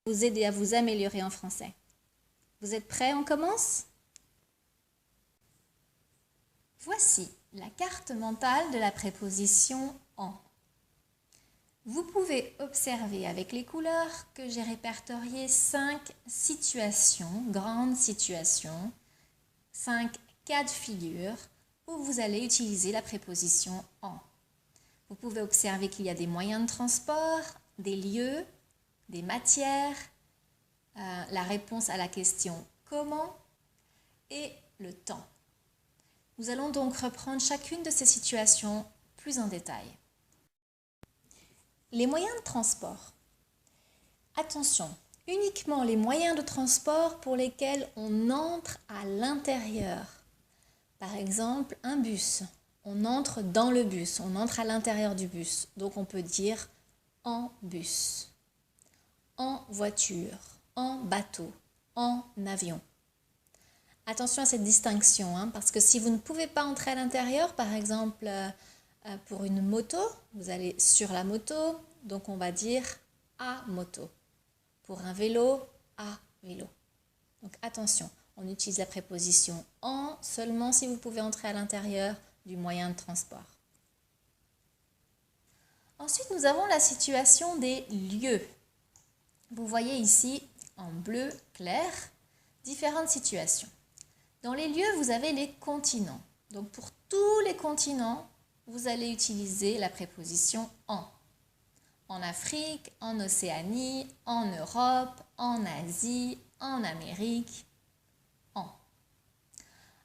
Vous aider à vous améliorer en français. Vous êtes prêts? On commence? Voici la carte mentale de la préposition en. Vous pouvez observer avec les couleurs que j'ai répertorié 5 situations, grandes situations, 5 cas de figure où vous allez utiliser la préposition en. Vous pouvez observer qu'il y a des moyens de transport, des lieux, des matières, la réponse à la question comment et le temps. Nous allons donc reprendre chacune de ces situations plus en détail. Les moyens de transport. Attention, uniquement les moyens de transport pour lesquels on entre à l'intérieur. Par exemple, un bus. On entre dans le bus, on entre à l'intérieur du bus. Donc on peut dire en bus, en voiture, en bateau, en avion. Attention à cette distinction, parce que si vous ne pouvez pas entrer à l'intérieur, par exemple pour une moto, vous allez sur la moto, donc on va dire à moto. Pour un vélo, à vélo. Donc attention, on utilise la préposition en seulement si vous pouvez entrer à l'intérieur du moyen de transport. Ensuite, nous avons la situation des lieux. Vous voyez ici en bleu clair différentes situations. Dans les lieux, vous avez les continents. Donc pour tous les continents, vous allez utiliser la préposition en. En Afrique, en Océanie, en Europe, en Asie, en Amérique, en.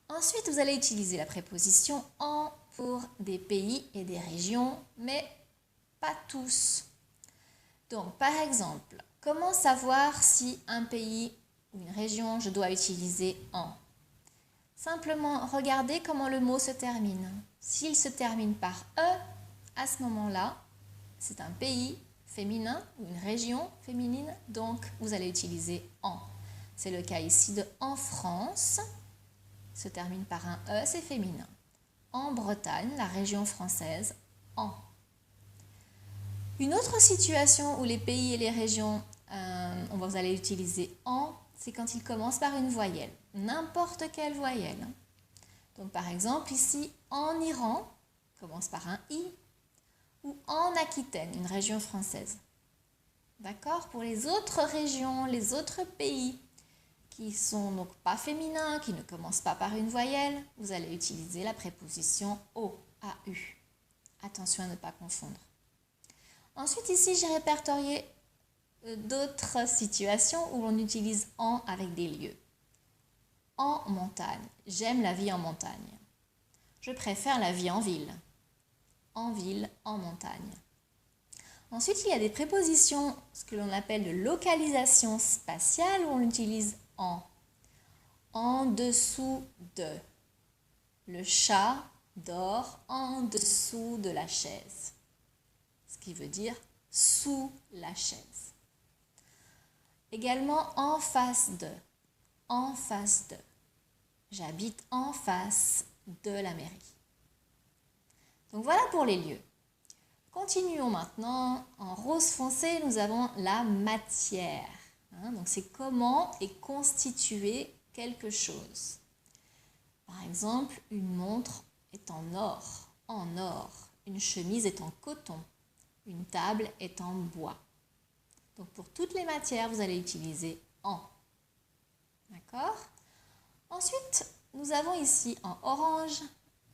Ensuite, vous allez utiliser la préposition en pour des pays et des régions, mais pas tous. Donc, par exemple, comment savoir si un pays ou une région, je dois utiliser en? Simplement, regardez comment le mot se termine. S'il se termine par E, à ce moment-là, c'est un pays féminin ou une région féminine, donc vous allez utiliser en. C'est le cas ici de en France, se termine par un E, c'est féminin. En Bretagne, la région française, en. Une autre situation où les pays et les régions, vous allez utiliser en, c'est quand ils commencent par une voyelle, n'importe quelle voyelle. Donc par exemple ici, en Iran, commence par un i, ou en Aquitaine, une région française. D'accord? Pour les autres régions, les autres pays qui ne sont donc pas féminins, qui ne commencent pas par une voyelle, vous allez utiliser la préposition au, AU. Attention à ne pas confondre. Ensuite, ici, j'ai répertorié d'autres situations où l'on utilise en avec des lieux. En montagne, j'aime la vie en montagne. Je préfère la vie en ville. En ville, en montagne. Ensuite, il y a des prépositions, ce que l'on appelle de localisation spatiale, où on utilise en. En dessous de. Le chat dort en dessous de la chaise. Ce qui veut dire sous la chaise. Également en face de. En face de. J'habite en face de la mairie. Donc voilà pour les lieux. Continuons maintenant. En rose foncé, nous avons la matière. Donc c'est comment est constitué quelque chose. Par exemple, une montre est en or. En or. Une chemise est en coton. Une table est en bois. Donc pour toutes les matières, vous allez utiliser en. D'accord? Ensuite, nous avons ici en orange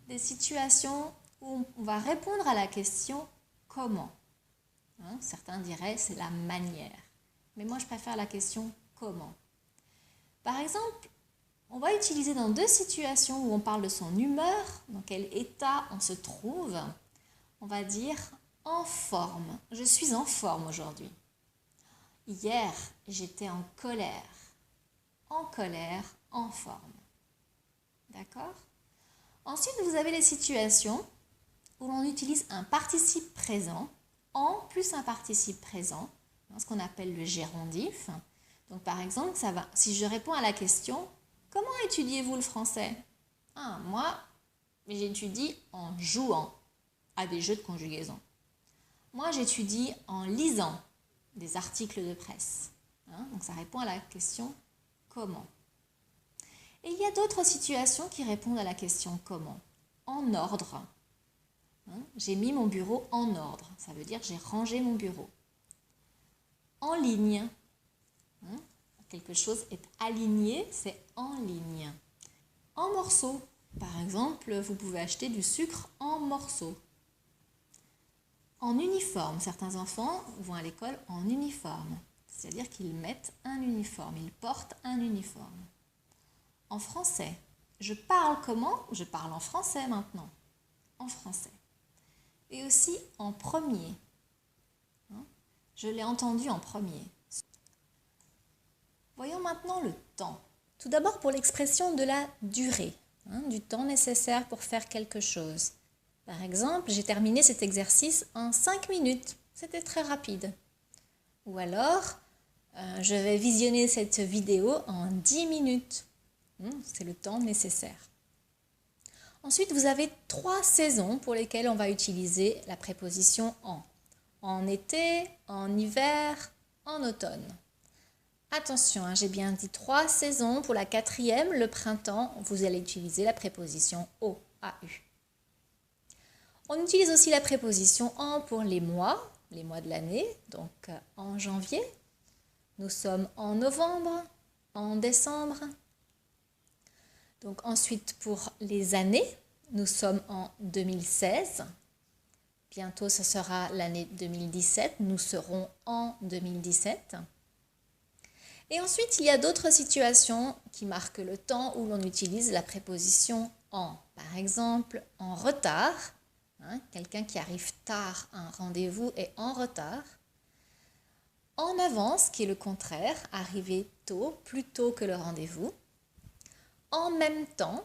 des situations où on va répondre à la question comment. Certains diraient c'est la manière. Mais moi je préfère la question comment. Par exemple, on va utiliser dans deux situations où on parle de son humeur, dans quel état on se trouve. On va dire en forme. Je suis en forme aujourd'hui. Hier, j'étais en colère. En colère, en forme. D'accord? Ensuite, vous avez les situations où l'on utilise un participe présent, en plus un participe présent, ce qu'on appelle le gérondif. Donc par exemple, ça va. Si je réponds à la question « Comment étudiez-vous le français ?» Moi, j'étudie en jouant à des jeux de conjugaison. Moi, j'étudie en lisant des articles de presse. Donc ça répond à la question « Comment ?» Et il y a d'autres situations qui répondent à la question « Comment ?» En ordre. J'ai mis mon bureau en ordre. Ça veut dire j'ai rangé mon bureau. En ligne. Quelque chose est aligné, c'est en ligne. En morceaux. Par exemple, vous pouvez acheter du sucre en morceaux. En uniforme. Certains enfants vont à l'école en uniforme. C'est-à-dire qu'ils mettent un uniforme, ils portent un uniforme. En français. Je parle comment? Je parle en français maintenant. En français. Et aussi en premier. Je l'ai entendu en premier. Voyons maintenant le temps. Tout d'abord pour l'expression de la durée, du temps nécessaire pour faire quelque chose. Par exemple, j'ai terminé cet exercice en 5 minutes. C'était très rapide. Ou alors, je vais visionner cette vidéo en 10 minutes. C'est le temps nécessaire. Ensuite, vous avez 3 saisons pour lesquelles on va utiliser la préposition en. En été, en hiver, en automne. Attention, j'ai bien dit 3 saisons. Pour la 4e, le printemps, vous allez utiliser la préposition au, AU. On utilise aussi la préposition en pour les mois de l'année. Donc en janvier, nous sommes en novembre, en décembre. Donc ensuite pour les années, nous sommes en 2016. Bientôt ce sera l'année 2017, nous serons en 2017. Et ensuite il y a d'autres situations qui marquent le temps où l'on utilise la préposition en. Par exemple en retard, quelqu'un qui arrive tard à un rendez-vous est en retard. En avance, qui est le contraire, arriver tôt, plus tôt que le rendez-vous. En même temps,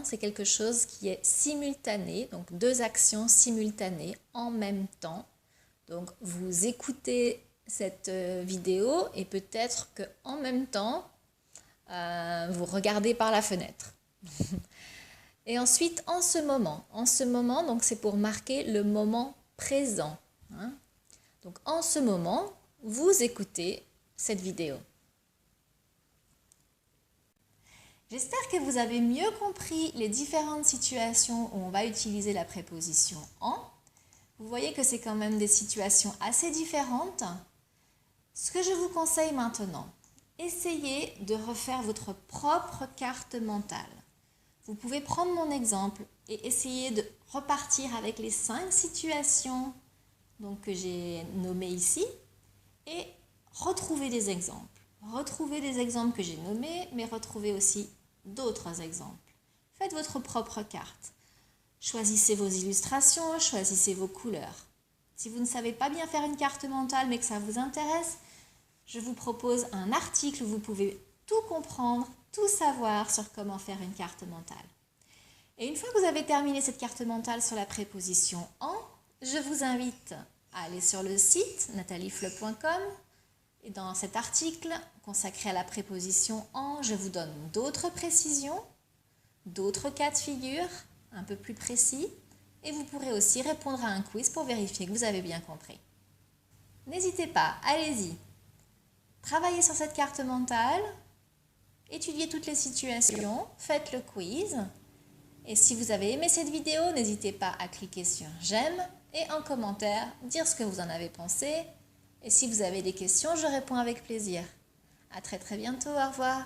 c'est quelque chose qui est simultané, donc 2 actions simultanées en même temps. Donc vous écoutez cette vidéo et peut-être qu'en même temps, vous regardez par la fenêtre. Et ensuite, en ce moment, donc c'est pour marquer le moment présent. Donc en ce moment, vous écoutez cette vidéo. J'espère que vous avez mieux compris les différentes situations où on va utiliser la préposition en. Vous voyez que c'est quand même des situations assez différentes. Ce que je vous conseille maintenant, essayez de refaire votre propre carte mentale. Vous pouvez prendre mon exemple et essayer de repartir avec les 5 situations que j'ai nommées ici et retrouver des exemples. Retrouvez des exemples que j'ai nommés, mais retrouvez aussi d'autres exemples. Faites votre propre carte. Choisissez vos illustrations, choisissez vos couleurs. Si vous ne savez pas bien faire une carte mentale, mais que ça vous intéresse, je vous propose un article où vous pouvez tout comprendre, tout savoir sur comment faire une carte mentale. Et une fois que vous avez terminé cette carte mentale sur la préposition en, je vous invite à aller sur le site nataliefle.com. Et dans cet article consacré à la préposition en, je vous donne d'autres précisions, d'autres cas de figure un peu plus précis et vous pourrez aussi répondre à un quiz pour vérifier que vous avez bien compris. N'hésitez pas, allez-y. Travaillez sur cette carte mentale, étudiez toutes les situations, faites le quiz. Et si vous avez aimé cette vidéo, n'hésitez pas à cliquer sur j'aime et en commentaire dire ce que vous en avez pensé. Et si vous avez des questions, je réponds avec plaisir. À très bientôt, au revoir.